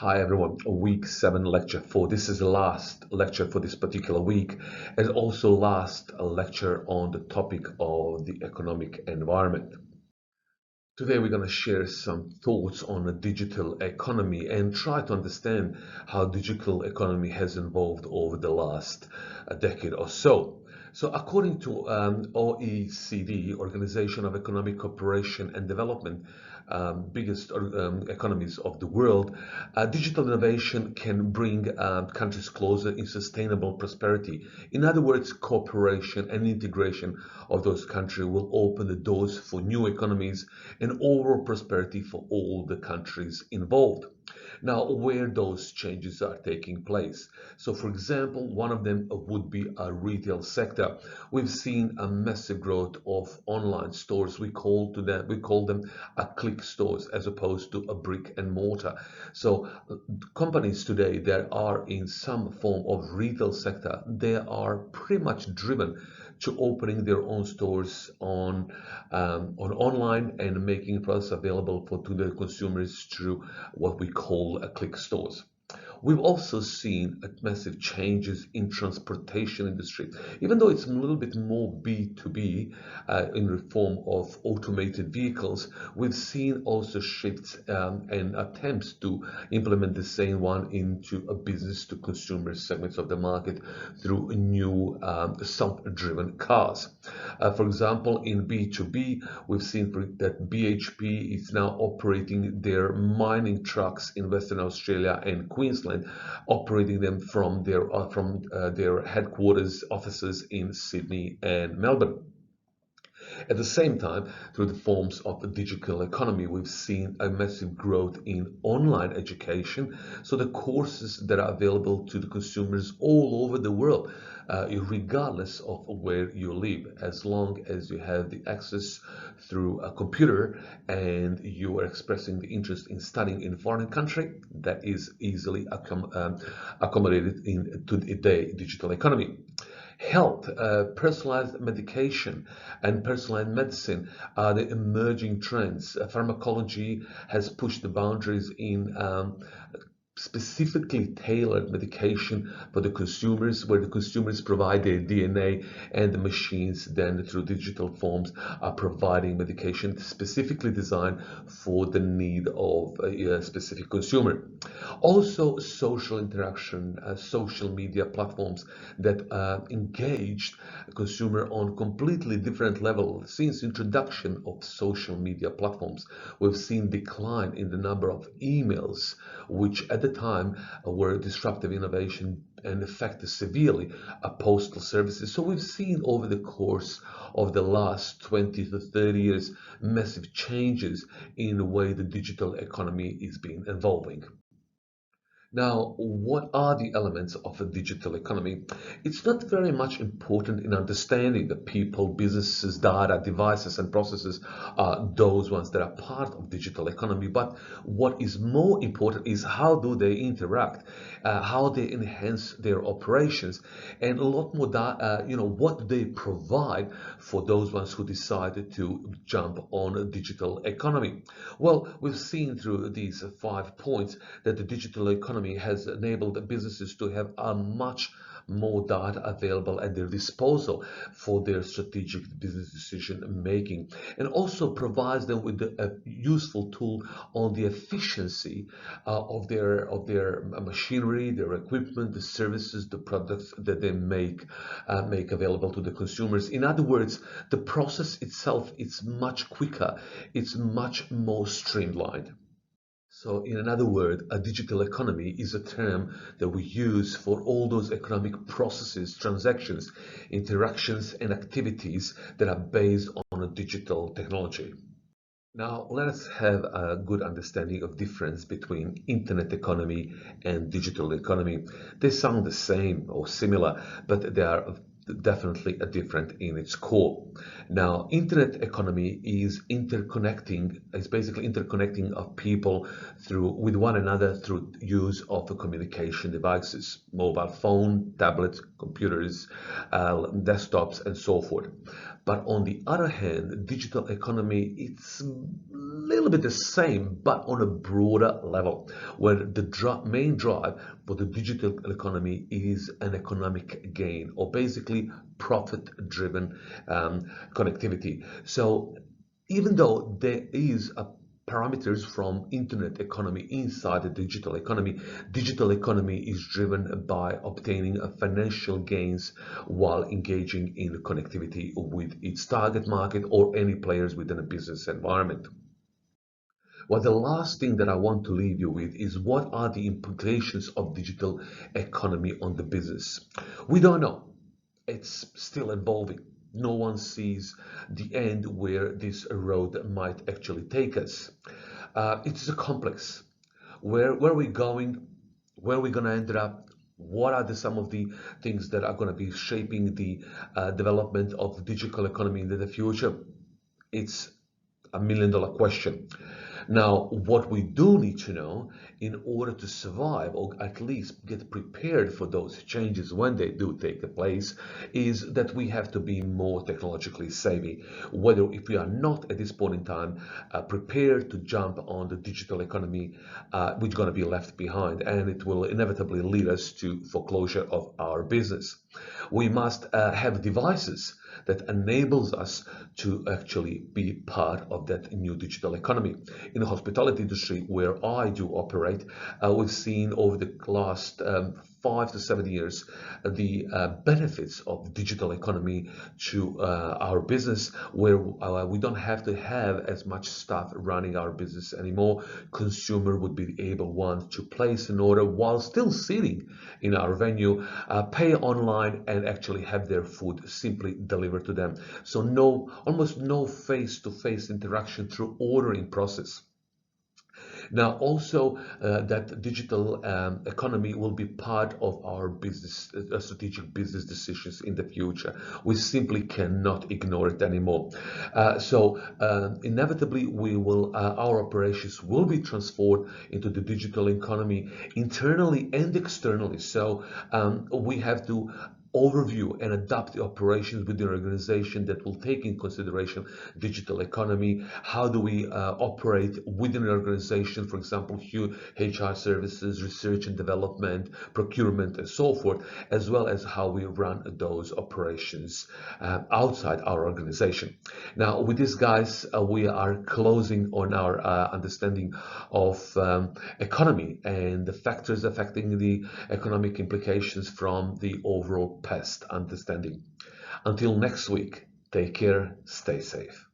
Hi everyone, week 7 lecture 4. This is the last lecture for this particular week, and also last lecture on the topic of the economic environment. Today we're going to share some thoughts on the digital economy and try to understand how digital economy has evolved over the last decade or so. So according to OECD, Organization of Economic Cooperation and Development, biggest economies of the world, digital innovation can bring countries closer in sustainable prosperity. In other words, cooperation and integration of those countries will open the doors for new economies and overall prosperity for all the countries involved. Now, where those changes are taking place. So, for example, one of them would be a retail sector. We've seen a massive growth of online stores. We call them a click stores as opposed to a brick and mortar. So, companies today that are in some form of retail sector, they are pretty much driven to opening their own stores on online and making products available to the consumers through what we call click stores. We've also seen massive changes in transportation industry, even though it's a little bit more B2B in the form of automated vehicles. We've seen also shifts and attempts to implement the same one into a business to consumer segments of the market through new self-driven cars. For example, in B2B, we've seen that BHP is now operating their mining trucks in Western Australia and Queensland, operating them from their headquarters offices in Sydney and Melbourne. At the same time, through the forms of the digital economy, we've seen a massive growth in online education. So the courses that are available to the consumers all over the world, regardless of where you live, as long as you have the access through a computer and you are expressing the interest in studying in a foreign country, that is easily accommodated into the digital economy. Health, personalized medication, and personalized medicine are the emerging trends. Pharmacology has pushed the boundaries in specifically tailored medication for the consumers, where the consumers provide their DNA and the machines then through digital forms are providing medication specifically designed for the need of a specific consumer. Also, social interaction, social media platforms that engaged the consumer on completely different level. Since introduction of social media platforms, we've seen decline in the number of emails, which at the time were disruptive innovation and affected severely postal services. So we've seen over the course of the last 20 to 30 years massive changes in the way the digital economy is being evolving. Now, what are the elements of a digital economy? It's not very much important in understanding the people, businesses, data, devices, and processes are those ones that are part of digital economy. But what is more important is how do they interact, how they enhance their operations, and a lot more what they provide for those ones who decided to jump on a digital economy. Well, we've seen through these 5 points that the digital economy has enabled businesses to have a much more data available at their disposal for their strategic business decision making, and also provides them with a useful tool on the efficiency of their machinery, their equipment, the services, the products that they make available to the consumers. In other words, the process itself is much quicker, it's much more streamlined. So in another word, a digital economy is a term that we use for all those economic processes, transactions, interactions, and activities that are based on a digital technology. Now, let us have a good understanding of difference between internet economy and digital economy. They sound the same or similar, but they are definitely a different in its core. Now, internet economy is basically interconnecting of people through with one another through use of the communication devices, mobile phone, tablets, computers, desktops, and so forth. But on the other hand, digital economy, it's a little bit the same, but on a broader level, where the main drive for the digital economy is an economic gain, or basically profit-driven connectivity. So even though there is a parameters from internet economy inside the digital economy is driven by obtaining a financial gains while engaging in connectivity with its target market or any players within a business environment. Well, the last thing that I want to leave you with is what are the implications of digital economy on the business? We don't know. It's still evolving. No one sees the end where this road might actually take us. It's a complex. Where are we going? Where are we going to end up? What are some of the things that are going to be shaping the development of the digital economy in the future? It's $1 million question. Now, what we do need to know in order to survive or at least get prepared for those changes when they do take place is that we have to be more technologically savvy. Whether if we are not at this point in time prepared to jump on the digital economy, we're going to be left behind and it will inevitably lead us to foreclosure of our business. We must have devices that enables us to actually be part of that new digital economy. In the hospitality industry where I do operate, we've seen over the last 5 to 7 years the benefits of digital economy to our business, where we don't have to have as much staff running our business anymore. Consumer would be able, one, to place an order while still sitting in our venue, pay online and actually have their food simply delivered to them. So almost no face-to-face interaction through ordering process. Now, also that digital economy will be part of our business, strategic business decisions in the future. We simply cannot ignore it anymore. Inevitably, our operations will be transformed into the digital economy internally and externally. So we have to overview and adapt the operations within the organization that will take in consideration digital economy. How do we operate within an organization, for example, HR services, research and development, procurement, and so forth, as well as how we run those operations outside our organization. Now, with this, guys, we are closing on our understanding of economy and the factors affecting the economic implications from the overall past understanding. Until next week, take care, stay safe.